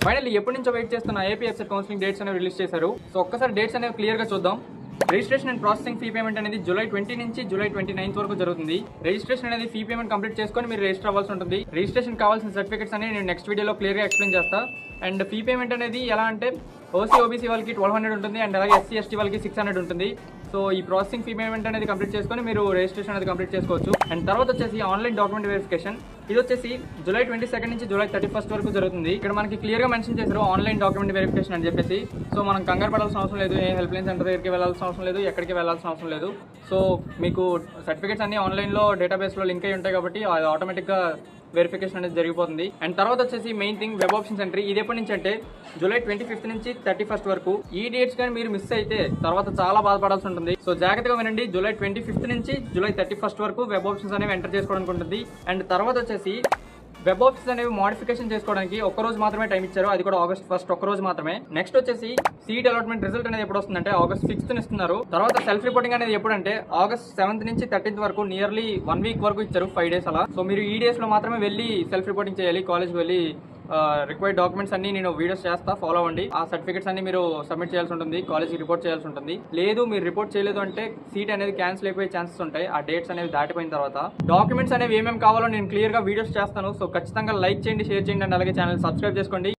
Finally ఎప్పటి నుంచో wait చేస్తున్న ఏపీ ఎఫ్సెట్ కౌన్సిలింగ్ డేట్స్ అనేవి రిలీజ్ చేశారు. సో ఒక్కసారి డేట్స్ అనేవి క్లియర్ గా చూద్దాం. Registration and processing fee payment అనేది జూలై 20 నుంచి జూలై 29 వరకు జరుగుతుంది. రిజిస్ట్రేషన్ అనేది ఫీ పేమెంట్ కంప్లీట్ చేసుకొని మీరు రిజిస్టర్ అవ్వాల్సి ఉంటుంది. రిజిస్ట్రేషన్ కావాల్సిన సర్టిఫికేట్స్ అనేది నేను నెక్స్ట్ వీడియోలో క్లియర్ గా ఎక్స్ప్లెయిన్ చేస్తా. అండ్ ఫీ పేమెంట్ అనేది ఎలా అంటే ఓసీ ఓబీసీ వాళ్ళకి 1200 ఉంటుంది అండ్ అలాగే ఎస్సీ ఎస్టీ వాళ్ళకి 600 ఉంటుంది. సో ఈ ప్రాసెసింగ్ ఫీ పేమెంట్ అనేది కంప్లీట్ చేసుకొని మీరు రిజిస్ట్రేషన్ అనేది కంప్లీట్ చేసుకోవచ్చు. అండ్ తర్వాత వచ్చేసి ఆన్లైన్ డాక్యుమెంట్ వెరిఫికేషన్. ఇది వచ్చేసి జూలై 22 నుంచి జూలై 31 వరకు జరుగుతుంది. ఇక్కడ మనకి క్లియర్ గా మెన్షన్ చేశారు ఆన్లైన్ డాక్యుమెంట్ వెరిఫికేషన్ అని చెప్పేసి. సో మనం కంగారు పడాల్సిన అవసరం లేదు, ఏ హెల్ప్ లైన్ సెంటర్ దగ్గరికి వెళ్ళాల్సిన అవసరం లేదు, ఎక్కడికి వెళ్ళాల్సిన అవసరం లేదు. సో మీకు సర్టిఫికేట్స్ అన్ని ఆన్లైన్ లో డేటాబేస్ లో లింక్ అయి ఉంటాయి కాబట్టి అది ఆటోమేటిక్ గా వెరిఫికేషన్ అనేది జరిగిపోతుంది. అండ్ తర్వాత వచ్చేసి main thing web options entry. ఇది ఎప్పటి నుంచి అంటే జూలై 25 నుంచి 31 వరకు. ఈ డేట్స్ కానీ మీరు మిస్ అయితే తర్వాత చాలా బాధపడాల్సి ఉంటుంది. సో జాగ్రత్తగా వినండి. జూలై 25 నుంచి జూలై 31 వరకు వెబ్ ఆప్షన్స్ అనేవి ఎంటర్ చేసుకోవడానికి ఉంటుంది. అండ్ తర్వాత వచ్చేసి వెబ్ ఆప్షన్స్ అనేవి మోడిఫికేషన్ చేసుకోవడానికి ఒక్క రోజు మాత్రమే టైం ఇచ్చారు, అది కూడా ఆగస్ట్ 1 ఒక్క రోజు మాత్రమే. నెక్స్ట్ వచ్చేసి సీట్ అలాట్మెంట్ రిజల్ట్ అనేది ఎప్పుడు వస్తుందంటే ఆగస్ట్ 6 ఇస్తున్నారు. తర్వాత సెల్ఫ్ రిపోర్టింగ్ అనేది ఎప్పుడంటే ఆగస్ట్ 7 నుంచి 13 వరకు, నియర్లీ 1 వీక్ వరకు ఇచ్చారు, 5 డేస్ అలా. సో మీరు ఈ డేస్ లో మాత్రమే వెళ్ళి సెల్ఫ్ రిపోర్టింగ్ చేయాలి. కాలేజ్కి వెళ్ళి రిక్వైర్డ్ డాక్యుమెంట్స్ అన్ని నేను వీడియోస్ చేస్తా, ఫాలో అవ్వండి. ఆ సర్టిఫికేట్స్ అన్ని మీరు సబ్మిట్ చేయాల్సి ఉంటుంది, కాలేజ్కి రిపోర్ట్ చేయాల్సి ఉంటుంది. లేదు మీరు రిపోర్ట్ చేయలేదు అంటే సీట్ అనేది క్యాన్సిల్ అయిపోయే ఛాన్సెస్ ఉంటాయి ఆ డేట్స్ అనేవి దాటిపోయిన తర్వాత. డాక్యుమెంట్స్ అనేవి ఏమేమి కావాలో నేను క్లియర్ గా వీడియోస్ చేస్తాను. సో ఖచ్చితంగా లైక్ చేయండి, షేర్ చేయండి అండ్ అలాగే ఛానల్ సబ్స్క్రైబ్ చేసుకోండి.